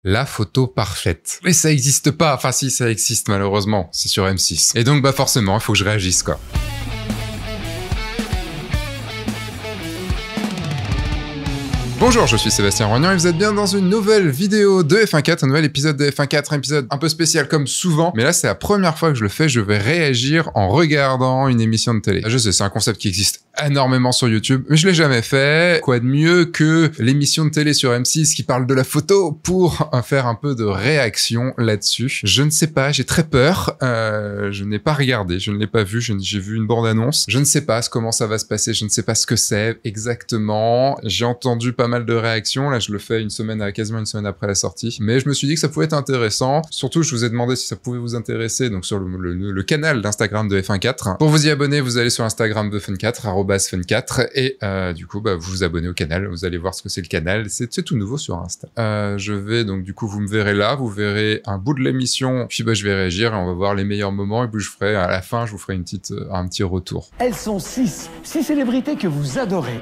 La photo parfaite. Mais ça existe pas. Enfin si, ça existe malheureusement. C'est sur M6. Et donc bah forcément, il faut que je réagisse quoi. Bonjour, je suis Sébastien Roignan et vous êtes bien dans une nouvelle vidéo de F1.4, un nouvel épisode de F1.4, un épisode un peu spécial comme souvent, mais là c'est la première fois que je le fais, je vais réagir en regardant une émission de télé. Je sais, c'est un concept qui existe énormément sur YouTube, mais je l'ai jamais fait. Quoi de mieux que l'émission de télé sur M6 qui parle de la photo pour faire un peu de réaction là-dessus. Je ne sais pas, j'ai très peur, je n'ai pas regardé, je ne l'ai pas vu, j'ai vu une bande-annonce, je ne sais pas comment ça va se passer, je ne sais pas ce que c'est exactement, j'ai entendu pas mal de réactions, là je le fais quasiment une semaine après la sortie, mais je me suis dit que ça pouvait être intéressant, surtout je vous ai demandé si ça pouvait vous intéresser, donc sur le canal d'Instagram de F1.4. Pour vous y abonner, vous allez sur Instagram de Fun4, @Fun4, et du coup bah, vous vous abonnez au canal, vous allez voir ce que c'est le canal, c'est tout nouveau sur Insta. Je vais donc du coup, vous me verrez là, vous verrez un bout de l'émission, puis bah, je vais réagir et on va voir les meilleurs moments, et puis je ferai, à la fin, je vous ferai un petit retour. Elles sont six célébrités que vous adorez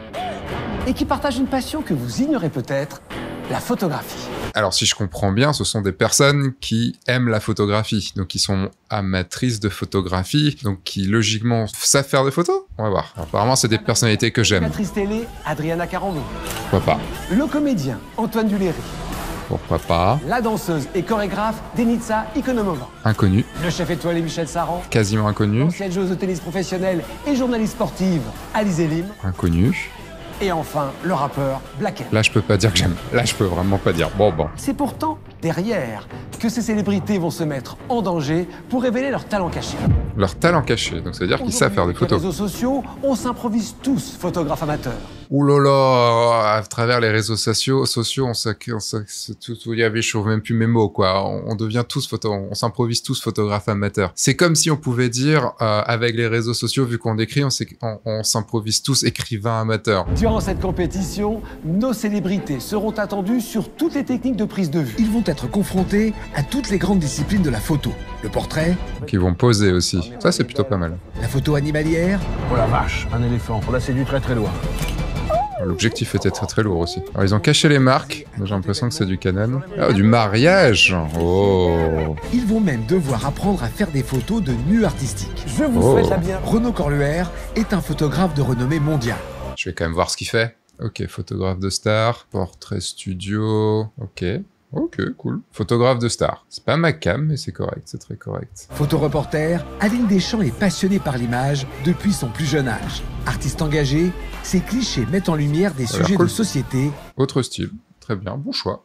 et qui partagent une passion que vous ignorez peut-être, la photographie. Alors si je comprends bien, ce sont des personnes qui aiment la photographie, donc qui sont amatrices de photographie, donc qui logiquement savent faire des photos. On va voir. Alors, apparemment c'est des personnalités que j'aime. L'actrice télé, Adriana Carambeu. Pourquoi pas? Le comédien, Antoine Duléry. Pourquoi pas? La danseuse et chorégraphe, Denitsa Ikonomova. Inconnu. Le chef étoilé, Michel Saran. Quasiment inconnu. Ancienne joueuse de tennis professionnelle et journaliste sportive, Alizé Lim. Inconnu. Et enfin, le rappeur Black M. Là, je peux pas dire que j'aime. Là, je peux vraiment pas dire. Bon. C'est pourtant derrière que ces célébrités vont se mettre en danger pour révéler leur talent caché. Leur talent caché, donc ça veut dire qu'ils savent faire des photos. Sur les réseaux sociaux, on s'improvise tous photographes amateurs. Ouh là là, à travers les réseaux sociaux, on je trouve même plus mes mots, quoi. On devient tous on s'improvise tous photographes amateurs. C'est comme si on pouvait dire, avec les réseaux sociaux, vu qu'on écrit, on s'improvise tous écrivains amateurs. Durant cette compétition, nos célébrités seront attendues sur toutes les techniques de prise de vue. Ils vont être confrontés à toutes les grandes disciplines de la photo. Le portrait. Qui vont poser aussi. Ça, c'est plutôt pas mal. La photo animalière. Oh la vache, un éléphant. Là, c'est du très très loin. L'objectif était très très lourd aussi. Alors ils ont caché les marques, j'ai l'impression que c'est du Canon. Ah, du mariage. Oh. Ils vont même devoir apprendre à faire des photos de nus artistiques. Je vous souhaite la bienvenue. Renaud Corluère est un photographe de renommée mondiale. Je vais quand même voir ce qu'il fait. Ok, photographe de star, portrait studio, ok, cool. Photographe de star. C'est pas ma cam, mais c'est correct, c'est très correct. Photoreporter, Aline Deschamps est passionnée par l'image depuis son plus jeune âge. Artiste engagé, ses clichés mettent en lumière des sujets de société. Autre style, très bien, bon choix.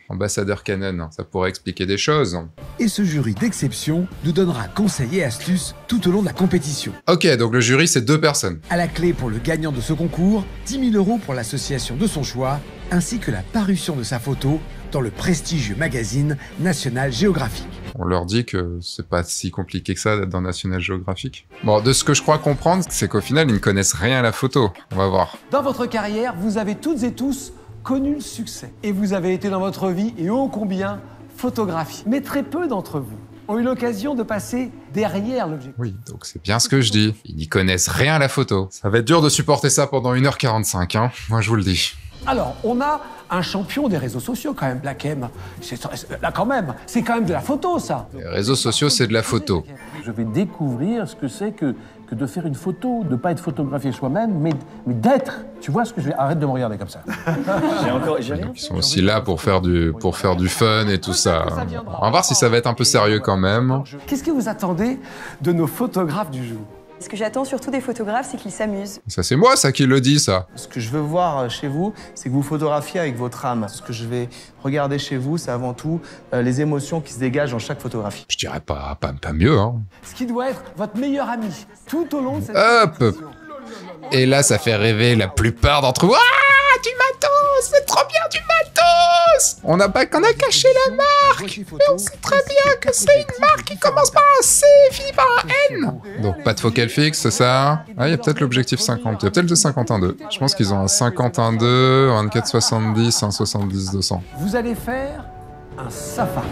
Ambassadeur Canon, ça pourrait expliquer des choses. Et ce jury d'exception nous donnera conseils et astuces tout au long de la compétition. Ok, donc le jury, c'est 2 personnes. À la clé pour le gagnant de ce concours, 10 000 € pour l'association de son choix, ainsi que la parution de sa photo dans le prestigieux magazine National Geographic. On leur dit que c'est pas si compliqué que ça d'être dans National Geographic. Bon, de ce que je crois comprendre, c'est qu'au final, ils ne connaissent rien à la photo. On va voir. Dans votre carrière, vous avez toutes et tous connu le succès. Et vous avez été dans votre vie, et ô combien, photographié. Mais très peu d'entre vous ont eu l'occasion de passer derrière l'objectif. Oui, donc c'est bien ce que je dis. Ils n'y connaissent rien à la photo. Ça va être dur de supporter ça pendant 1h45, hein. Moi, je vous le dis. Alors, on a un champion des réseaux sociaux quand même, Black M. Là quand même, c'est quand même de la photo, ça. Les réseaux sociaux, c'est de la photo. Je vais découvrir ce que c'est que de faire une photo, de pas être photographié soi-même, mais d'être. Tu vois ce que je vais... Arrête de me regarder comme ça. Donc, ils sont aussi là pour faire du fun et tout ça. On va voir si ça va être un peu sérieux quand même. Qu'est-ce que vous attendez de nos photographes du jour? Ce que j'attends surtout des photographes, c'est qu'ils s'amusent. Ça, c'est moi, ça, qui le dit, ça. Ce que je veux voir chez vous, c'est que vous photographiez avec votre âme. Ce que je vais regarder chez vous, c'est avant tout les émotions qui se dégagent dans chaque photographie. Je dirais pas mieux, hein. Ce qui doit être votre meilleur ami tout au long de cette Hop. Et là, ça fait rêver la plupart d'entre vous. Ah, du matos, c'est trop bien, du matos. On a caché la marque, mais on sait très bien que c'est une marque qui commence par un C et finit par un N. Donc pas de focal fixe, c'est ça. Ah, il y a peut-être l'objectif 50, il y a peut-être le 51.2. Je pense qu'ils ont un 51.2, un 24-70, un 70-200. Vous allez faire un safari.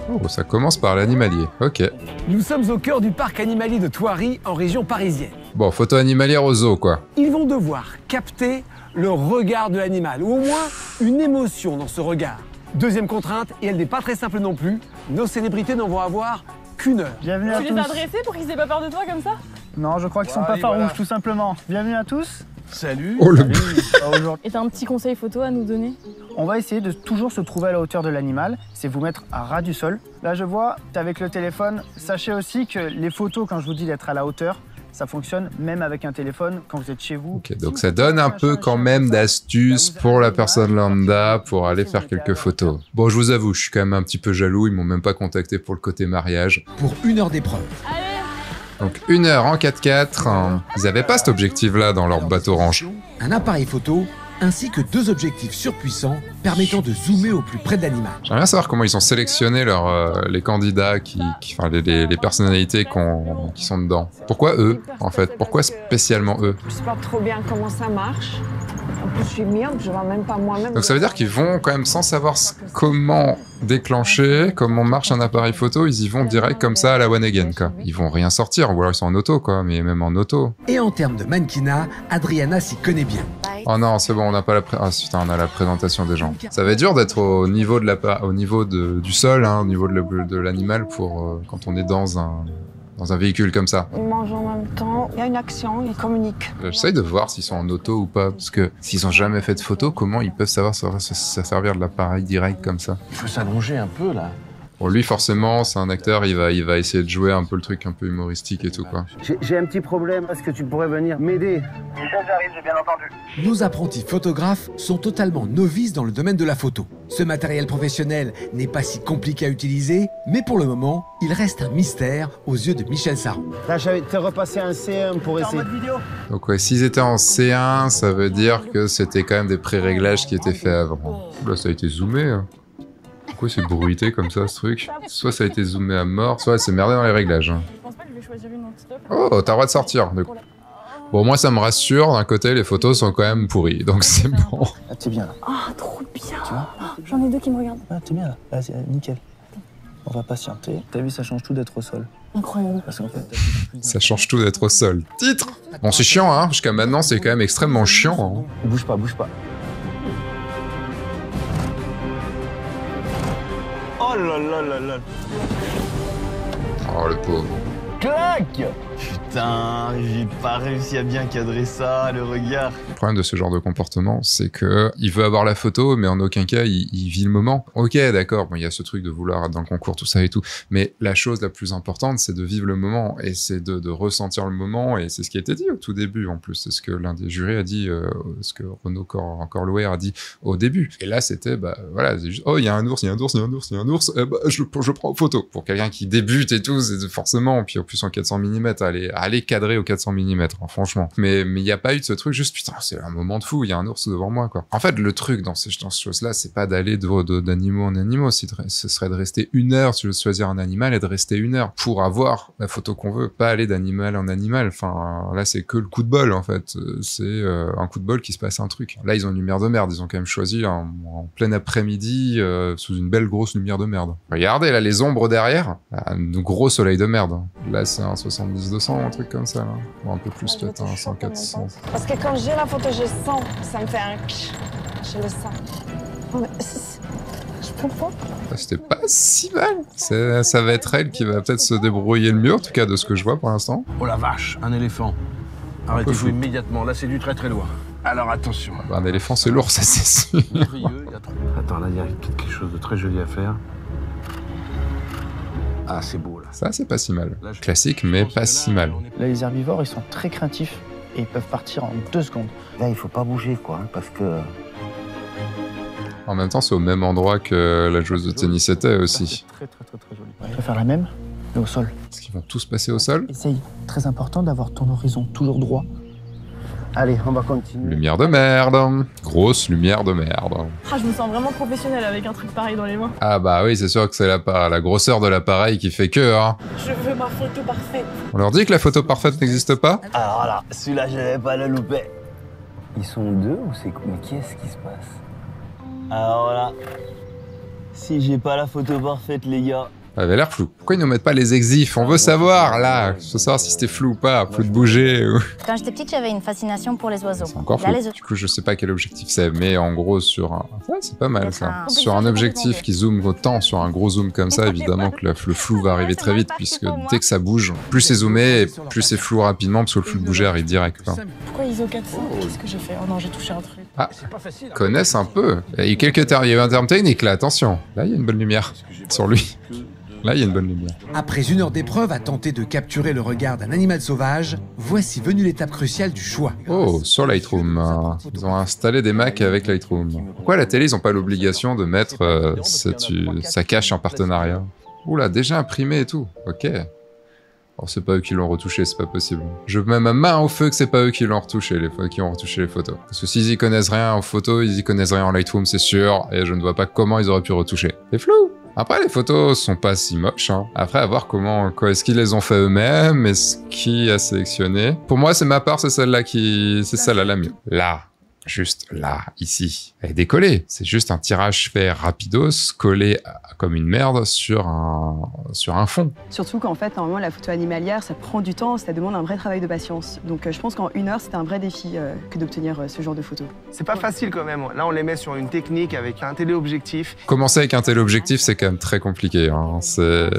Oh, ça commence par l'animalier, ok. Nous sommes au cœur du parc animalier de Thoiry, en région parisienne. Bon, photo animalière au zoo, quoi. Ils vont devoir capter le regard de l'animal, ou au moins une émotion dans ce regard. Deuxième contrainte, et elle n'est pas très simple non plus, nos célébrités n'en vont avoir qu'une heure. Bienvenue à Tu tous. les as dressés pour qu'ils aient pas peur de toi comme ça? Non, je crois qu'ils sont pas farouches, tout simplement. Bienvenue à tous. Salut. Oh le Aujourd'hui, Et t'as un petit conseil photo à nous donner? on va essayer de toujours se trouver à la hauteur de l'animal. C'est vous mettre à ras du sol. Là, je vois, t'es avec le téléphone. Sachez aussi que les photos, quand je vous dis d'être à la hauteur, ça fonctionne même avec un téléphone quand vous êtes chez vous. Ok, donc ça donne un peu quand même d'astuces pour la personne lambda pour aller faire quelques photos. Bon, je vous avoue, je suis quand même un petit peu jaloux, ils m'ont même pas contacté pour le côté mariage. Pour 1 heure d'épreuve. Donc 1 heure en 4x4, ils avaient pas cet objectif-là dans leur bateau range. Un appareil photo, ainsi que 2 objectifs surpuissants permettant de zoomer au plus près de l'animal. J'aimerais bien savoir comment ils ont sélectionné les candidats, enfin les personnalités qui sont dedans. Pourquoi eux, en fait? Pourquoi spécialement eux? Je sais pas trop bien comment ça marche. En plus, je suis myope, je vois même pas moi-même. Donc ça veut dire qu'ils vont quand même sans savoir comment déclencher, comment marche un appareil photo, ils y vont direct comme ça à la one again, quoi. Ils vont rien sortir, ou alors ils sont en auto, quoi, mais même en auto. Et en termes de mannequinat, Adriana s'y connaît bien. Oh non, c'est bon, on n'a pas la putain, on a la présentation des gens. Ça va être dur d'être au niveau du sol, hein, au niveau de l'animal pour quand on est dans un véhicule comme ça. Ils mangent en même temps, il y a une action, ils communiquent. J'essaye de voir s'ils sont en auto ou pas, parce que s'ils ont jamais fait de photo, comment ils peuvent savoir se servir de l'appareil direct comme ça? Il faut s'allonger un peu là. Bon, lui, forcément, c'est un acteur, il va essayer de jouer un peu le truc un peu humoristique et tout, quoi. J'ai un petit problème. Est-ce que tu pourrais venir m'aider? J'arrive, j'ai bien entendu. Nos apprentis photographes sont totalement novices dans le domaine de la photo. Ce matériel professionnel n'est pas si compliqué à utiliser, mais pour le moment, il reste un mystère aux yeux de Michel Saron. Là, j'avais été repassé un C1 pour essayer. Donc ouais, s'ils étaient en C1, ça veut dire que c'était quand même des pré-réglages qui étaient faits avant. Là, ça a été zoomé, hein. Pourquoi c'est bruité comme ça, ce truc? Soit ça a été zoomé à mort, soit c'est merdé dans les réglages. Hein. Je pense pas que je vais choisir une non-stop. Oh, t'as le droit de sortir. Du coup. Bon, moi, ça me rassure. D'un côté, les photos sont quand même pourries, donc c'est bon. Ah, t'es bien là. Ah, trop bien. J'en ai deux qui me regardent. Ah, t'es bien là. Là, c'est nickel. On va patienter. T'as vu, ça change tout d'être au sol. Incroyable. Parce qu'en fait, Ça change tout d'être au sol. Titre. Bon, c'est chiant, hein. Jusqu'à maintenant, c'est quand même extrêmement chiant. Hein. Bouge pas, bouge pas. Oh là là là là. Oh, le pauvre. Clac! Putain, j'ai pas réussi à bien cadrer ça, le regard. Le problème de ce genre de comportement, c'est que il veut avoir la photo, mais en aucun cas, il vit le moment. Ok, d'accord, bon, il y a ce truc de vouloir être dans le concours, tout ça et tout, mais la chose la plus importante, c'est de vivre le moment, et c'est de ressentir le moment, et c'est ce qui a été dit au tout début, en plus. C'est ce que l'un des jurés a dit, ce que Renaud Corlouer a dit au début. Et là, c'était, bah, voilà, c'est juste, oh, il y a un ours, il y a un ours, il y a un ours, il y a un ours, bah, je prends photo. Pour quelqu'un qui débute et tout, c'est forcément, puis en plus en 400 mm, aller cadrer au 400 mm, hein, franchement. Mais il n'y a pas eu de ce truc, juste, putain, c'est un moment de fou, il y a un ours devant moi, quoi. En fait, le truc dans ces choses-là, c'est pas d'aller d'animaux en animaux, ce serait de rester 1 heure, si je veux choisir un animal, et de rester 1 heure pour avoir la photo qu'on veut, pas aller d'animal en animal. Enfin, là, c'est que le coup de bol, en fait. C'est un coup de bol qui se passe un truc. Là, ils ont une lumière de merde, ils ont quand même choisi en plein après-midi, sous une belle grosse lumière de merde. Regardez, là, les ombres derrière, un gros soleil de merde. Là, c'est un 70-200, un truc comme ça, là. Ou un peu plus, peut-être un 100-400. Parce que quand j'ai la photo, je sens, ça me fait un je le sens. Je peux pas. C'était pas si mal. Ça va être elle qui va peut-être se débrouiller le mieux, en tout cas de ce que je vois pour l'instant. Oh la vache, un éléphant. Arrêtez-vous immédiatement, là c'est du très très loin. Alors attention. Un éléphant, c'est lourd, ça c'est sûr. Attends, là il y a peut-être quelque chose de très joli à faire. Ah, c'est beau là. Ça, c'est pas si mal. Classique, mais pas si mal. Là, les herbivores, ils sont très craintifs et ils peuvent partir en 2 secondes. Là, il faut pas bouger, quoi, hein, parce que... En même temps, c'est au même endroit que la joueuse de tennis était aussi. Très joli. Je vais faire la même, mais au sol. Est-ce qu'ils vont tous passer au sol? Essaye. Très important d'avoir ton horizon toujours droit. Allez, on va continuer. Lumière de merde. Grosse lumière de merde. Ah, je me sens vraiment professionnelle avec un truc pareil dans les mains. Ah bah oui, c'est sûr que c'est la grosseur de l'appareil qui fait que, hein. Je veux ma photo parfaite. On leur dit que la photo parfaite n'existe pas? Alors là, celui-là, je vais pas le louper. Ils sont 2 ou c'est quoi? Mais qu'est-ce qui se passe? Alors là, si j'ai pas la photo parfaite, les gars, Ça avait l'air flou. Pourquoi ils nous mettent pas les exifs? On veut savoir, là. Il faut savoir si c'était flou ou pas, flou de bouger. Ou... Quand j'étais petite, j'avais une fascination pour les oiseaux. C'est encore flou. Du coup, je sais pas quel objectif c'est, mais en gros, sur un... Ouais, c'est pas mal, ça. Sur un objectif qui zoome autant, sur un gros zoom comme ça, évidemment que le flou va arriver très vite, puisque dès que ça bouge, plus c'est zoomé, et plus c'est flou rapidement, parce que le flou de bouger arrive direct, quoi. Pourquoi ISO 400? Qu'est-ce que j'ai fait? Oh non, j'ai touché un truc. Ah, connaissent un peu. Il y a eu quelques termes, il y a eu un terme technique, là, attention. Là, il y a une bonne lumière sur lui. Là, il y a une bonne lumière. Après 1 heure d'épreuve à tenter de capturer le regard d'un animal sauvage, voici venue l'étape cruciale du choix. Oh, sur Lightroom. Ils ont installé des Macs avec Lightroom. Pourquoi à la télé, ils n'ont pas l'obligation de mettre sa cache en partenariat? Oula, déjà imprimé et tout. Ok. Oh, c'est pas eux qui l'ont retouché, c'est pas possible. Je mets ma main au feu que c'est pas eux qui l'ont retouché, qui ont retouché les photos. Parce que s'ils y connaissent rien en photo, ils y connaissent rien en Lightroom, c'est sûr, et je ne vois pas comment ils auraient pu retoucher. C'est flou! Après, les photos sont pas si moches, hein. Après, à voir est-ce qu'ils les ont fait eux-mêmes, est-ce qui a sélectionné. Pour moi, c'est ma part, c'est celle-là c'est celle-là la mieux. Là. Juste là, ici. Elle est décollée. C'est juste un tirage fait rapidos, collé comme une merde sur un fond. Surtout qu'en fait, normalement, la photo animalière, ça prend du temps, ça demande un vrai travail de patience. Donc je pense qu'en 1 heure, c'était un vrai défi que d'obtenir ce genre de photos. C'est pas facile quand même. Là, on les met sur une technique avec un téléobjectif. Commencer avec un téléobjectif, c'est quand même très compliqué, hein. C'est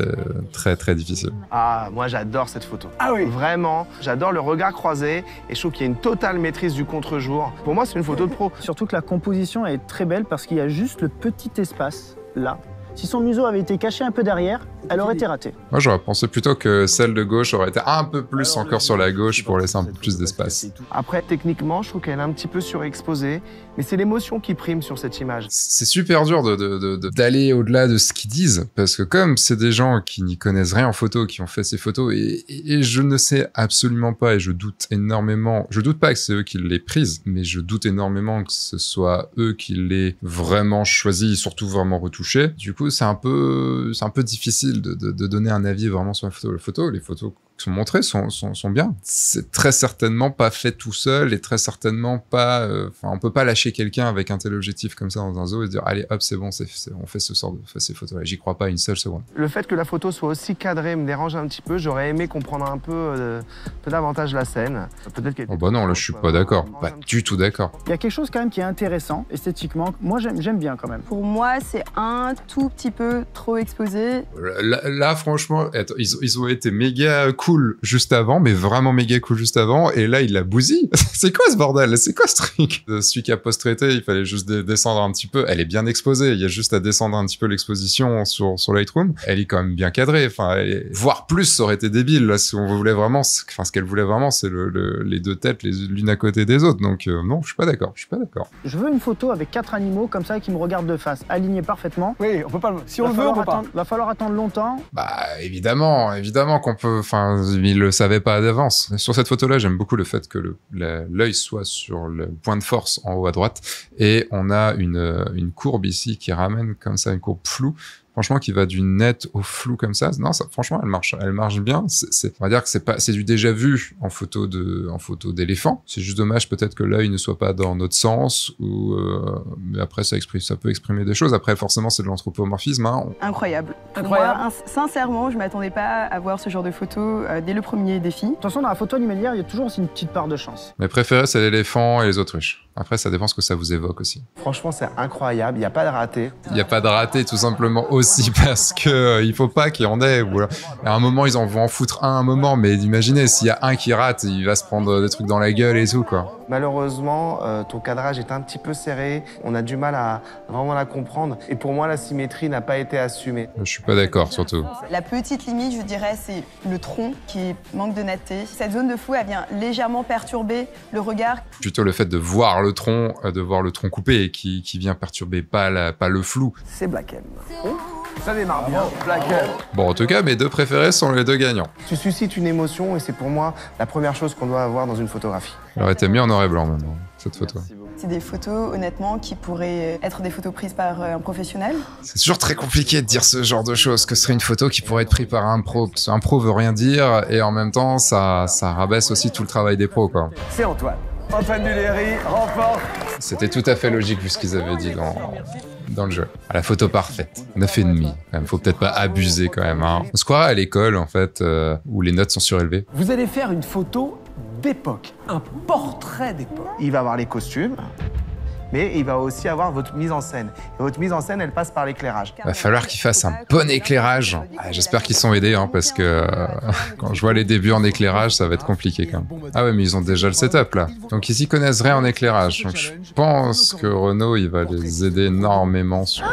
très très difficile. Ah, moi j'adore cette photo. Ah oui. Vraiment, j'adore le regard croisé et je trouve qu'il y a une totale maîtrise du contre-jour. Pour moi, c'est une photo de pro. Surtout que la composition est très belle parce qu'il y a juste le petit espace là. Si son museau avait été caché un peu derrière, elle aurait été ratée. Moi, j'aurais pensé plutôt que celle de gauche aurait été un peu plus encore sur la gauche pour laisser un peu plus d'espace. Après, techniquement, je trouve qu'elle est un petit peu surexposée, mais c'est l'émotion qui prime sur cette image. C'est super dur d'aller au-delà de ce qu'ils disent, parce que comme c'est des gens qui n'y connaissent rien en photo, qui ont fait ces photos, et je ne sais absolument pas, et je doute énormément, je doute pas que c'est eux qui l'aient prise, mais je doute énormément que ce soit eux qui l'aient vraiment choisi, surtout vraiment retouché. Du coup, c'est un peu difficile de donner un avis vraiment sur la photo. Les photos qui sont montrées sont bien. C'est très certainement pas fait tout seul et très certainement pas... on peut pas lâcher quelqu'un avec un tel objectif comme ça dans un zoo et se dire allez hop c'est bon, on fait ces photos-là. J'y crois pas une seule seconde. Le fait que la photo soit aussi cadrée me dérange un petit peu. J'aurais aimé comprendre un peu davantage la scène. Peut-être oh bah non, là je suis pas d'accord. Pas du tout d'accord. Il y a quelque chose quand même qui est intéressant esthétiquement. Moi j'aime bien quand même. Pour moi, c'est un tout petit peu trop exposé. Là franchement, ils ont été méga cool juste avant, mais vraiment méga cool juste avant, et là il la bousille. C'est quoi ce bordel? C'est quoi ce truc? Celui qui a post-traité, il fallait juste descendre un petit peu. Elle est bien exposée, il y a juste à descendre un petit peu l'exposition sur Lightroom. Elle est quand même bien cadrée, voire plus, ça aurait été débile, là, si on voulait vraiment, ce qu'elle voulait vraiment, c'est les deux têtes l'une à côté des autres, donc non, je suis pas d'accord. Je veux une photo avec 4 animaux comme ça qui me regardent de face, alignés parfaitement. Oui, on peut pas. Si on le veut, on peut pas. Va falloir attendre longtemps. Bah évidemment qu'on peut. Enfin, ils le savaient pas d'avance. Sur cette photo-là, j'aime beaucoup le fait que l'œil soit sur le point de force en haut à droite, et on a une courbe ici qui ramène comme ça une courbe floue. Franchement, qui va du net au flou comme ça. Non, ça, franchement, elle marche bien. On va dire que c'est du déjà vu en photo d'éléphant. C'est juste dommage peut-être que l'œil ne soit pas dans notre sens, mais après ça peut exprimer des choses. Après, forcément, c'est de l'anthropomorphisme. Hein. Incroyable. Moi, sincèrement, je m'attendais pas à voir ce genre de photo dès le premier défi. De toute façon, dans la photo animalière, il y a toujours aussi une petite part de chance. Mes préférés, c'est l'éléphant et les autruches. Après, ça dépend ce que ça vous évoque aussi. Franchement, c'est incroyable. Il n'y a pas de raté. Il n'y a pas de raté, tout simplement aussi parce que il faut pas qu'il y en ait. Voilà. À un moment, ils en vont en foutre un moment, mais imaginez, s'il y a un qui rate, il va se prendre des trucs dans la gueule et tout, quoi. Malheureusement, ton cadrage est un petit peu serré. On a du mal à vraiment la comprendre. Et pour moi, la symétrie n'a pas été assumée. Je suis pas d'accord, surtout. La petite limite, je dirais, c'est le tronc qui manque de netteté. Cette zone de flou, elle vient légèrement perturber le regard. Plutôt le fait de voir le tronc coupé et qui vient perturber pas le flou. C'est Black M. Ça démarre bien. Black M. Bon, en tout cas, mes deux préférés sont les deux gagnants. Tu suscites une émotion et c'est pour moi la première chose qu'on doit avoir dans une photographie. Elle aurait été mis en noir et blanc maintenant, cette photo. C'est des photos, honnêtement, qui pourraient être des photos prises par un professionnel. C'est toujours très compliqué de dire ce genre de choses, que ce serait une photo qui pourrait être prise par un pro. Parce qu'un pro veut rien dire et en même temps, ça rabaisse aussi tout le travail des pros, quoi. C'est Antoine. Antoine Duléry remporte. C'était tout à fait logique vu ce qu'ils avaient dit dans le jeu. Ah, la photo parfaite, 9,5. Quand même, faut peut-être pas abuser quand même. Hein. On se croirait à l'école en fait, où les notes sont surélevées. Vous allez faire une photo d'époque, un portrait d'époque. Il va avoir les costumes, mais il va aussi avoir votre mise en scène. Et votre mise en scène, elle passe par l'éclairage. Va falloir qu'il fasse un bon éclairage. Ah, j'espère qu'ils sont aidés, hein, parce que quand je vois les débuts en éclairage, ça va être compliqué quand même. Ah ouais, mais ils ont déjà le setup là. Donc ils y connaissent rien en éclairage. Donc je pense que Renaud, il va les aider énormément sur...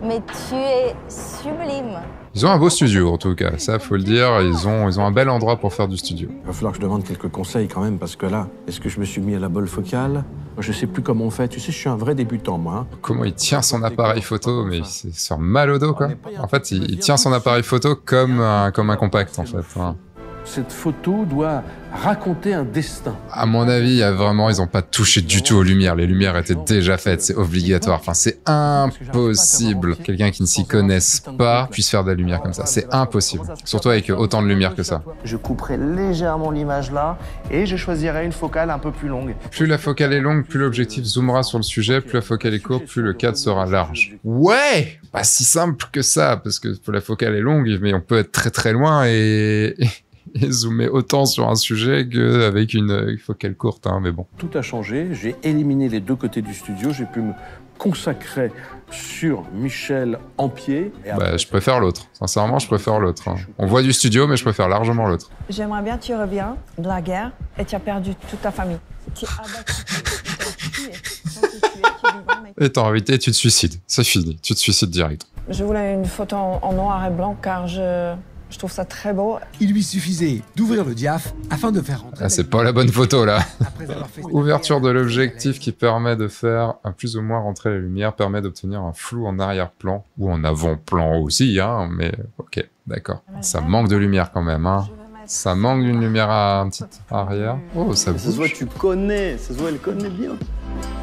Mais tu es sublime. Ils ont un beau studio en tout cas, ça faut le dire, ils ont un bel endroit pour faire du studio. Il va falloir que je demande quelques conseils quand même, parce que là, est-ce que je me suis mis à la bonne focale? Je sais plus comment on fait, tu sais, je suis un vrai débutant moi. Hein. Comment il tient son appareil photo, mais c'est sur mal au dos quoi. En fait, il tient son appareil photo comme un compact en fait. Hein. Cette photo doit raconter un destin. À mon avis, ils ont pas touché du tout aux lumières. Les lumières étaient déjà faites, c'est obligatoire. Enfin, c'est impossible. Quelqu'un qui ne s'y connaisse pas puisse faire de la lumière comme ça. C'est impossible. Surtout avec autant de lumière que ça. Je couperai légèrement l'image là et je choisirai une focale un peu plus longue. Plus la focale est longue, plus l'objectif zoomera sur le sujet, plus la focale est courte, plus le cadre sera large. Ouais! Pas si simple que ça, parce que la focale est longue, mais on peut être très très loin et zoomer autant sur un sujet qu'avec une focale courte, hein, mais bon. Tout a changé, j'ai éliminé les deux côtés du studio, j'ai pu me consacrer sur Michel Ampier. Bah, je préfère l'autre. Sincèrement, je préfère l'autre. Hein. On voit du studio, mais je préfère largement l'autre. J'aimerais bien que tu reviens de la guerre et tu as perdu toute ta famille. Tu as abattu et t'es invité, tu te suicides. C'est fini, tu te suicides direct. Je voulais une photo en noir et blanc car je trouve ça très beau. Il lui suffisait d'ouvrir le diaph afin de faire rentrer... Ah, c'est pas la bonne photo, là. Ouverture de l'objectif qui permet de faire un plus ou moins rentrer la lumière, permet d'obtenir un flou en arrière-plan, ou en avant-plan aussi, hein, mais ok, d'accord. Ça manque de lumière quand même, hein. Ça manque d'une lumière à un petit arrière. Oh, ça bouge. Ça se voit, tu connais. Ça se voit, elle connaît bien.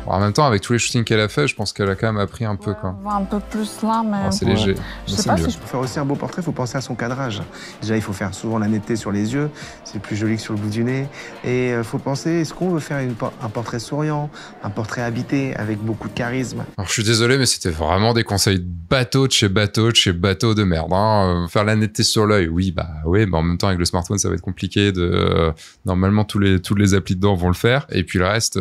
En même temps, avec tous les shootings qu'elle a fait, je pense qu'elle a quand même appris un peu, quoi. Un peu plus là, mais... Oh, c'est léger. Je sais pas si je... Pour faire aussi un beau portrait, il faut penser à son cadrage. Déjà, il faut faire souvent la netteté sur les yeux. C'est plus joli que sur le bout du nez. Et il faut penser, est-ce qu'on veut faire un portrait souriant, un portrait habité, avec beaucoup de charisme? Alors, je suis désolé, mais c'était vraiment des conseils bateau de chez bateau de merde. Hein. Faire la netteté sur l'œil, oui, mais en même temps, avec le smartphone, ça va être compliqué. Normalement, tous les applis dedans vont le faire. Et puis le reste,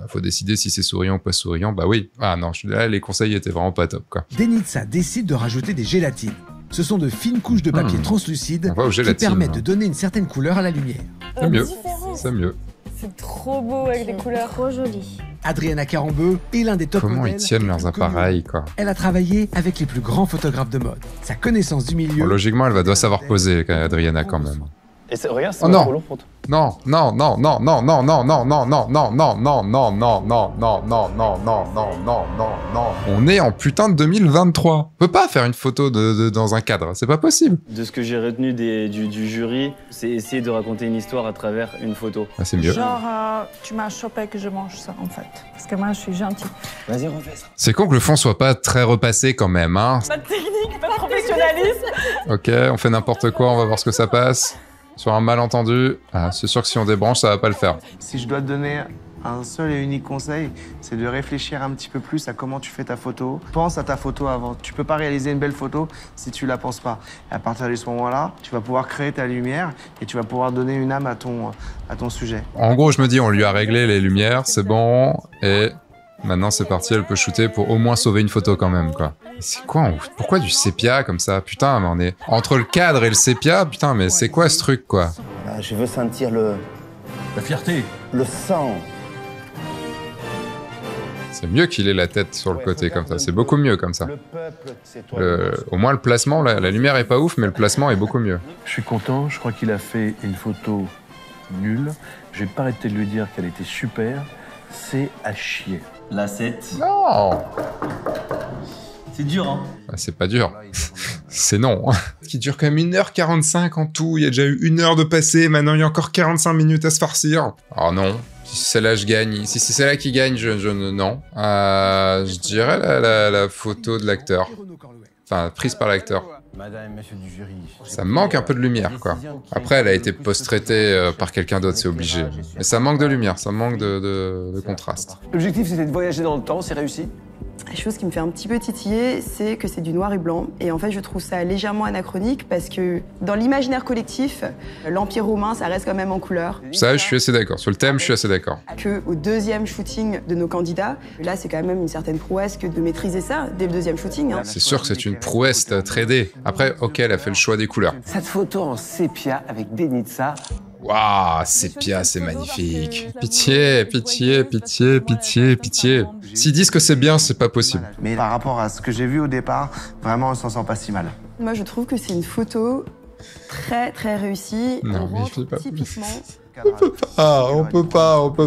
faut décider si c'est souriant ou pas souriant. Bah oui. Ah non, là, les conseils étaient vraiment pas top, quoi. Denitsa décide de rajouter des gélatines. Ce sont de fines couches de papier translucide qui permettent de donner une certaine couleur à la lumière. C'est mieux. C'est mieux. C'est trop beau avec des couleurs. Trop jolies. Adriana Carambeu est l'un des top modèles. Comment ils tiennent leurs appareils, quoi. Elle a travaillé avec les plus grands photographes de mode. Sa connaissance du milieu... Bon, logiquement, elle doit savoir poser, Adriana, quand même. Et regarde, c'est trop long pour toi. Non. On est en putain de 2023. On peut pas faire une photo dans un cadre, c'est pas possible. De ce que j'ai retenu du jury, c'est essayer de raconter une histoire à travers une photo. Ah, c'est mieux. Genre, tu m'as chopé que je mange ça, en fait. Parce que moi, je suis gentille. Vas-y, refais ça. C'est con que le fond soit pas très repassé quand même, hein. Pas de technique, pas de professionnalisme. Ok, on fait n'importe quoi, on va voir ce que ça passe. Sur un malentendu, c'est sûr que si on débranche, ça va pas le faire. Si je dois te donner un seul et unique conseil, c'est de réfléchir un petit peu plus à comment tu fais ta photo. Pense à ta photo avant. Tu peux pas réaliser une belle photo si tu la penses pas. Et à partir de ce moment-là, tu vas pouvoir créer ta lumière et tu vas pouvoir donner une âme à ton sujet. En gros, je me dis, on lui a réglé les lumières, c'est bon, et maintenant c'est parti, elle peut shooter pour au moins sauver une photo quand même, quoi. C'est quoi pourquoi du sépia comme ça? Putain, mais on est entre le cadre et le sépia, putain, mais c'est quoi ce truc, quoi? Je veux sentir la fierté, le sang. C'est mieux qu'il ait la tête sur le côté comme ça, c'est beaucoup mieux comme ça. Au moins le placement, la lumière est pas ouf, mais le placement est beaucoup mieux. Je suis content, je crois qu'il a fait une photo nulle. Je vais pas arrêter de lui dire qu'elle était super. C'est à chier. La 7. Non. C'est dur, hein? C'est pas dur. C'est non. Qui dure quand même 1h45 en tout. Il y a déjà eu 1 heure de passé. Maintenant, il y a encore 45 minutes à se farcir. Oh non. Si c'est celle-là, je gagne. Si c'est celle-là qui gagne, non. Je dirais la photo de l'acteur. Enfin, prise par l'acteur. Madame et monsieur du jury. Ça manque un peu de lumière, quoi. Après, elle a été post-traitée par quelqu'un d'autre, c'est obligé. Mais ça manque de lumière, ça manque de contraste. L'objectif, c'était de voyager dans le temps, c'est réussi. La chose qui me fait un petit peu titiller, c'est que c'est du noir et blanc. Et en fait, je trouve ça légèrement anachronique parce que dans l'imaginaire collectif, l'Empire romain, ça reste quand même en couleur. Ça, je suis assez d'accord. Sur le thème, je suis assez d'accord. Qu'au deuxième shooting de nos candidats, là, c'est quand même une certaine prouesse que de maîtriser ça dès le deuxième shooting. Hein. C'est sûr que c'est une prouesse 3D. Après, ok, elle a fait le choix des couleurs. Cette photo en sépia avec Denitsa. Waouh, sépia, c'est magnifique. Pitié, pitié, pitié, pitié, pitié. S'ils disent que c'est bien, c'est pas possible. Mais par rapport à ce que j'ai vu au départ, vraiment, on s'en sent pas si mal. Moi, je trouve que c'est une photo très, très réussie. Non, On mais rentre il fait pas typiquement... On peut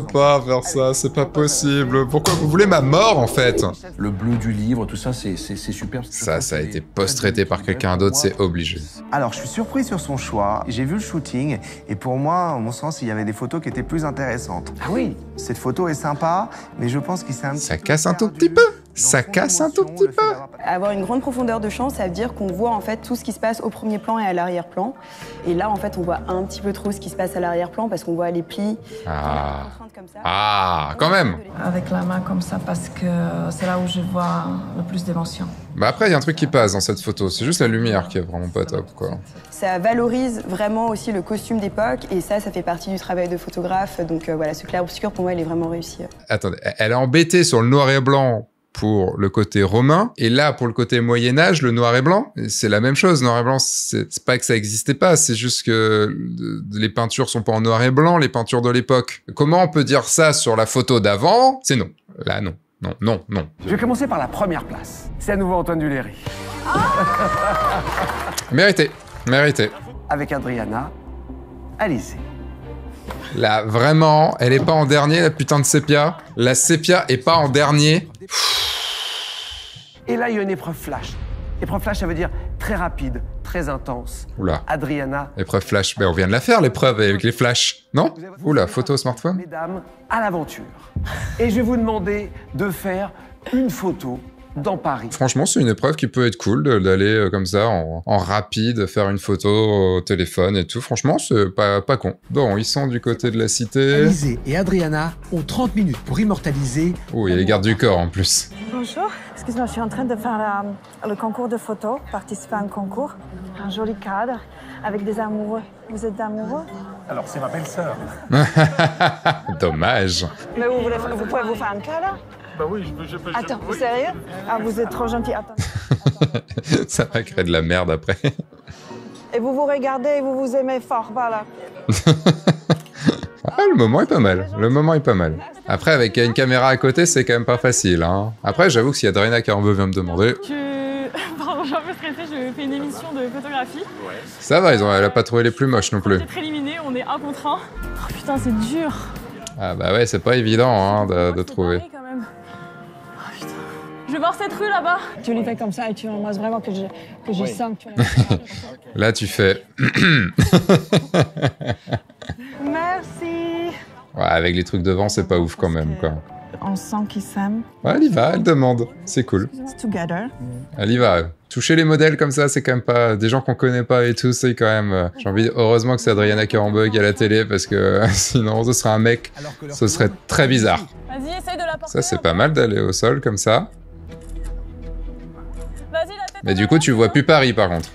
pas faire ça, c'est pas possible. Pourquoi vous voulez ma mort, en fait? Le bleu du livre, tout ça, c'est super. Ça a été post-traité par quelqu'un d'autre, c'est obligé. Alors, je suis surpris sur son choix. J'ai vu le shooting et pour moi, à mon sens, il y avait des photos qui étaient plus intéressantes. Ah oui. Cette photo est sympa, mais je pense qu'il s'est un petit Ça casse un tout petit peu. Ça casse un tout petit peu. Avoir une grande profondeur de champ, ça veut dire qu'on voit en fait tout ce qui se passe au premier plan et à l'arrière-plan. Et là, en fait, on voit un petit peu trop ce qui se passe à l'arrière-plan parce qu'on voit les plis. Ah, quand même. Avec la main comme ça parce que c'est là où je vois le plus d'émotions. Bah après, il y a un truc qui passe dans cette photo. C'est juste la lumière qui est vraiment pas top, quoi. Ça valorise vraiment aussi le costume d'époque et ça fait partie du travail de photographe. Donc voilà, ce clair-obscur, pour moi, il est vraiment réussi. Attendez, elle est embêtée sur le noir et blanc pour le côté romain, et là, pour le côté Moyen-Âge, le noir et blanc, c'est la même chose. Noir et blanc, c'est pas que ça existait pas, c'est juste que les peintures sont pas en noir et blanc, les peintures de l'époque. Comment on peut dire ça sur la photo d'avant? C'est non. Là, non. Non, non, non. Je vais commencer par la première place. C'est à nouveau Antoine Duléry. Mérité. Mérité. Avec Adriana, Alizé. Là, vraiment, elle est pas en dernier, la putain de sépia. La sépia est pas en dernier. Et là, il y a une épreuve flash. Épreuve flash, ça veut dire très rapide, très intense. Oula. Adriana. Épreuve flash. Ben, on vient de la faire, l'épreuve, avec les flashs. Non? Oula, photo smartphone. Mesdames, à l'aventure. Et je vais vous demander de faire une photo dans Paris. Franchement, c'est une épreuve qui peut être cool d'aller comme ça en rapide, faire une photo au téléphone et tout. Franchement, c'est pas con. Bon, ils sont du côté de la cité. Alizé et Adriana ont 30 minutes pour immortaliser... Oh, il y a les gardes du corps en plus. Bonjour. Excuse-moi, je suis en train de faire le concours de photos, participer à un concours. Un joli cadre avec des amoureux. Vous êtes amoureux? Alors, c'est ma belle-sœur. Dommage. Mais vous pouvez vous faire un câlin? Bah oui, je peux... Attends, vous sérieux? Ah, vous êtes trop gentil. Attends. Ça va créer de la merde après. Et vous vous regardez et vous vous aimez fort, voilà. Ah, le moment est pas mal. Le moment est pas mal. Après, avec une caméra à côté, c'est quand même pas facile. Hein. Après, j'avoue que si Adriana Carambeau vient me demander... Pardon, je suis un peu stressée, je fais une émission de photographie. Ça va, elle a pas trouvé les plus moches non plus. On est très éliminés, on est 1 contre 1. Oh putain, c'est dur. Ah bah ouais, c'est pas évident hein, de trouver. Quand même. Oh putain. Je vais voir cette rue là-bas. Tu lui fais comme ça et tu embrasses vraiment que je sens que tu Là, tu fais... Merci. Ouais, avec les trucs devant, c'est pas ouf quand même, quoi. On sent qu'ils s'aiment. Ouais, elle y va, elle demande. C'est cool. Together. Elle y va. Toucher les modèles comme ça, c'est quand même pas... Des gens qu'on connaît pas et tout, c'est quand même... J'ai envie... Heureusement que c'est Adriana Carambeau à la télé, parce que sinon, ce serait un mec. Ce serait très bizarre. Vas-y, essaye de la porter. Ça, c'est pas mal d'aller au sol, comme ça. Vas-y, la tête. Mais du coup, tu vois plus Paris, par contre.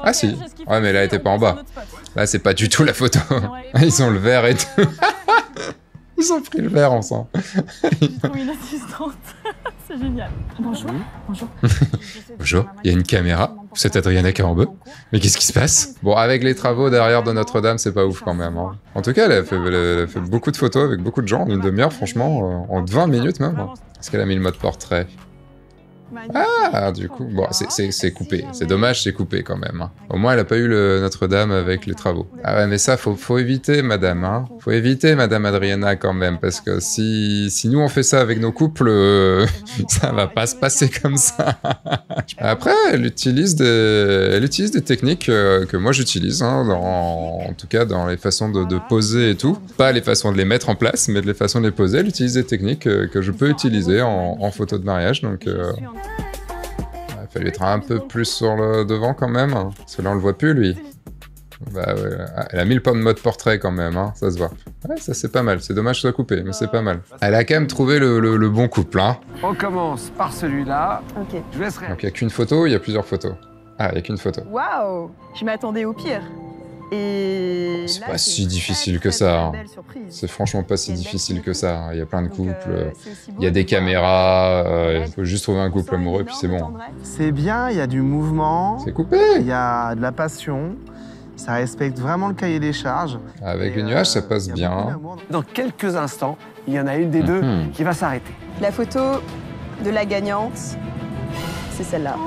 Ah si. Ouais, mais là, elle était pas en bas. Là, c'est pas du tout la photo. Ils ont le verre et tout. Ils ont pris le verre ensemble. J'ai trouvé une assistante. C'est génial. Bonjour. Bonjour. Bonjour, il y a une caméra. Vous êtes Adriana Carambeau. Mais qu'est-ce qui se passe? Bon, avec les travaux derrière de Notre-Dame, c'est pas ouf quand même. Hein. En tout cas, elle a fait beaucoup de photos avec beaucoup de gens en une demi-heure, franchement, en 20 minutes même. Est-ce qu'elle a mis le mode portrait? Ah, du coup, bon, c'est coupé. C'est dommage, c'est coupé quand même. Hein. Au moins, elle a pas eu le Notre-Dame avec les travaux. Ah ouais, mais ça, faut éviter, madame. Hein. Faut éviter, madame Adriana, quand même, parce que si nous, on fait ça avec nos couples, ça va pas se passer comme ça. Après, elle utilise des techniques que moi, j'utilise, hein, en tout cas, dans les façons de poser et tout. Pas les façons de les mettre en place, mais les façons de les poser. Elle utilise des techniques que je peux utiliser en photo de mariage, donc... Il fallait être un peu plus sur le devant quand même, parce que là on le voit plus lui. Bah ouais, elle a mis le mode portrait quand même, hein, ça se voit. Ouais, ça c'est pas mal. C'est dommage que ça soit coupé, mais c'est pas mal. Elle a quand même trouvé le bon couple, hein. On commence par celui-là. Ok. Je laisserai. Donc il y a qu'une photo, il y a plusieurs photos. Ah, il y a qu'une photo. Waouh! Je m'attendais au pire. Et C'est là, pas c'est si une difficile très, que ça. très Hein. belle surprise. C'est franchement pas si difficile que ça. Il y a plein de Donc, couples, c'est aussi beau il y a de des voir caméras, Ouais. il faut juste trouver un couple Sans amoureux, puis c'est énorme bon. tendresse. C'est bien, il y a du mouvement, C'est coupé! il y a de la passion, ça respecte vraiment le cahier des charges. Avec Et, les nuages, ça passe il y a beaucoup bien. d'amour. Dans quelques instants, il y en a une des deux Mhm. qui va s'arrêter. La photo de la gagnante, c'est celle-là.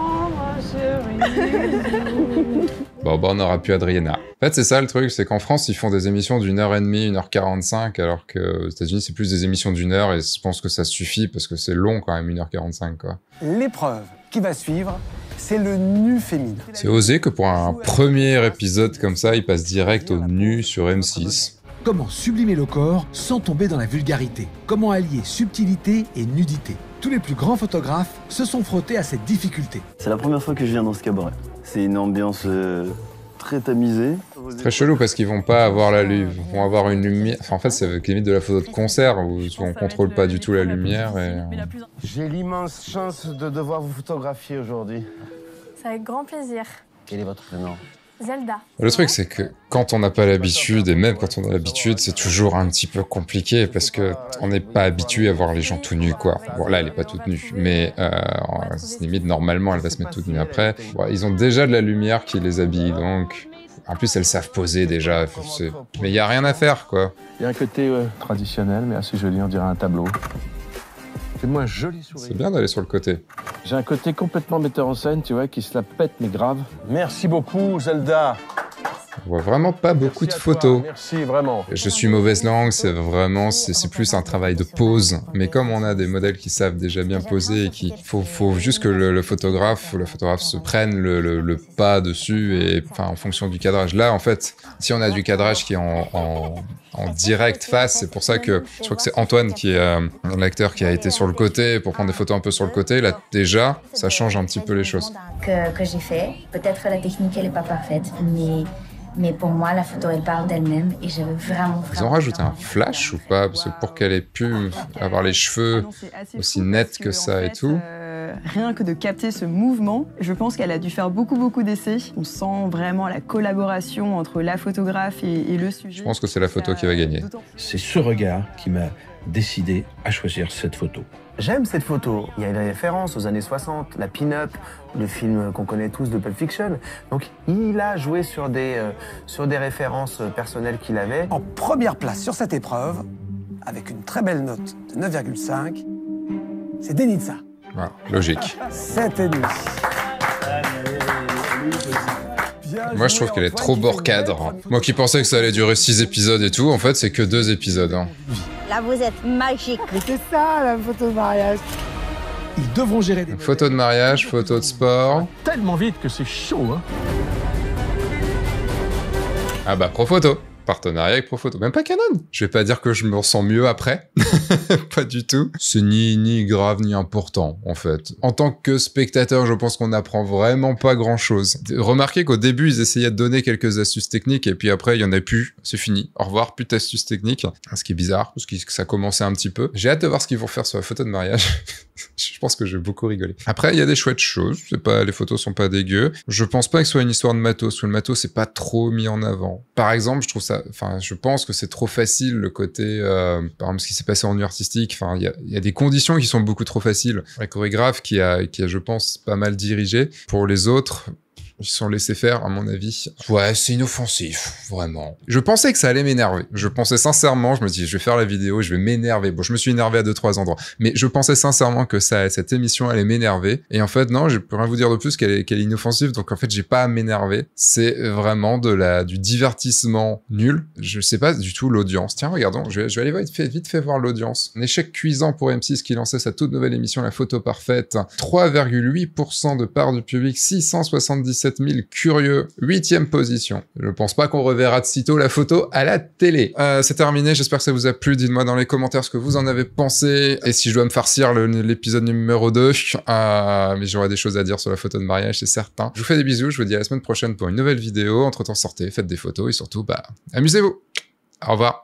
Bon, bah, on n'aura plus Adriana. En fait, c'est ça le truc, c'est qu'en France, ils font des émissions d'1h30, 1h45, alors qu'aux États-Unis, c'est plus des émissions d'1 heure, et je pense que ça suffit parce que c'est long quand même, 1h45, quoi. L'épreuve qui va suivre, c'est le nu féminin. C'est osé que pour un premier épisode comme ça, il passe direct au nu sur M6. Comment sublimer le corps sans tomber dans la vulgarité? Comment allier subtilité et nudité? Tous les plus grands photographes se sont frottés à cette difficulté. C'est la première fois que je viens dans ce cabaret. C'est une ambiance très tamisée. Très chelou parce qu'ils vont pas avoir ils vont avoir une lumière. Enfin, en fait, c'est avec limite de la photo de concert où on contrôle pas du tout la lumière. Et... J'ai l'immense chance de devoir vous photographier aujourd'hui. C'est avec grand plaisir. Quel est votre prénom? Zelda. Le truc, c'est que quand on n'a pas l'habitude, et même quand on a l'habitude, c'est toujours un petit peu compliqué parce que on n'est pas habitué à voir les gens tout nus, quoi. Bon, là, elle est pas toute nue, mais limite, normalement, elle va se mettre toute nue après. Bon, ils ont déjà de la lumière qui les habille, donc... En plus, elles savent poser déjà, mais il y a rien à faire, quoi. Il y a un côté traditionnel, mais assez joli, on dirait un tableau. Fais-moi un joli sourire. C'est bien d'aller sur le côté. J'ai un côté complètement metteur en scène, tu vois, qui se la pète, mais grave. Merci beaucoup, Zelda. On voit vraiment pas beaucoup de photos. Merci, vraiment. Je suis mauvaise langue, c'est vraiment, c'est plus un travail de pose. Mais comme on a des modèles qui savent déjà bien poser et qu'il faut juste que le photographe se prenne le pas dessus et enfin en fonction du cadrage. Là, en fait, si on a du cadrage qui est en direct face, c'est pour ça que je crois que c'est Antoine qui est l'acteur qui a été sur le côté pour prendre des photos un peu sur le côté. Là, déjà, ça change un petit peu les choses. Que j'ai fait. Peut-être la technique, elle n'est pas parfaite, mais pour moi, la photo, elle parle d'elle-même et je veux vraiment... Ils ont rajouté un flash ou pas? Parce que pour qu'elle ait pu avoir les cheveux aussi nets que ça et tout... Rien que de capter ce mouvement, je pense qu'elle a dû faire beaucoup d'essais. On sent vraiment la collaboration entre la photographe et le sujet. Je pense que c'est la photo qui va gagner. C'est ce regard qui m'a décidé à choisir cette photo. J'aime cette photo. Il y a une référence aux années 60, la pin-up, le film qu'on connaît tous de Pulp Fiction. Donc il a joué sur des références personnelles qu'il avait. En première place sur cette épreuve, avec une très belle note de 9,5, c'est Denitsa. Voilà, logique. C'était lui. Moi, je trouve qu'elle est trop bord cadre. Moi qui pensais que ça allait durer 6 épisodes et tout, en fait, c'est que 2 épisodes. Hein. Là, vous êtes magique. C'est ça, la photo de mariage. Ils devront gérer des... Donc, photo de mariage, photo de sport. Tellement vite que c'est chaud, hein. Ah bah, Profoto. Partenariat avec Profoto. Même pas Canon. Je vais pas dire que je me ressens mieux après. Pas du tout. C'est ni grave ni important, en fait. En tant que spectateur, je pense qu'on n'apprend vraiment pas grand-chose. Remarquez qu'au début, ils essayaient de donner quelques astuces techniques, et puis après, il y en a plus. C'est fini. Au revoir, plus d'astuces techniques. Ce qui est bizarre, parce que ça commençait un petit peu. J'ai hâte de voir ce qu'ils vont faire sur la photo de mariage. Je pense que je vais beaucoup rigoler. Après, il y a des chouettes choses. Les photos sont pas dégueu. Je pense pas que ce soit une histoire de matos. Le matos, c'est pas trop mis en avant. Par exemple, je trouve ça, je pense que c'est trop facile le côté, par exemple, ce qui s'est passé en nu artistique. Enfin, il y a des conditions qui sont beaucoup trop faciles. Un chorégraphe qui a, je pense, pas mal dirigé. Pour les autres, ils se sont laissés faire, à mon avis. Ouais, c'est inoffensif, vraiment. Je pensais que ça allait m'énerver. Je pensais sincèrement, je me dis, je vais faire la vidéo, je vais m'énerver. Bon, je me suis énervé à 2-3 endroits. Mais je pensais sincèrement que cette émission allait m'énerver. Et en fait, non, je peux rien vous dire de plus qu'elle est inoffensive. Donc en fait, j'ai pas à m'énerver. C'est vraiment du divertissement nul. Je sais pas du tout l'audience. Tiens, regardons, je vais aller vite fait voir l'audience. Un échec cuisant pour M6 qui lançait sa toute nouvelle émission La Photo Parfaite. 3,8% de part du public, 677 000 curieux, 8e position. Je pense pas qu'on reverra de sitôt la photo à la télé. C'est terminé, j'espère que ça vous a plu. Dites-moi dans les commentaires ce que vous en avez pensé, et si je dois me farcir l'épisode numéro 2, mais j'aurai des choses à dire sur la photo de mariage, c'est certain. Je vous fais des bisous, je vous dis à la semaine prochaine pour une nouvelle vidéo. Entre-temps, sortez, faites des photos, et surtout, amusez-vous. Au revoir.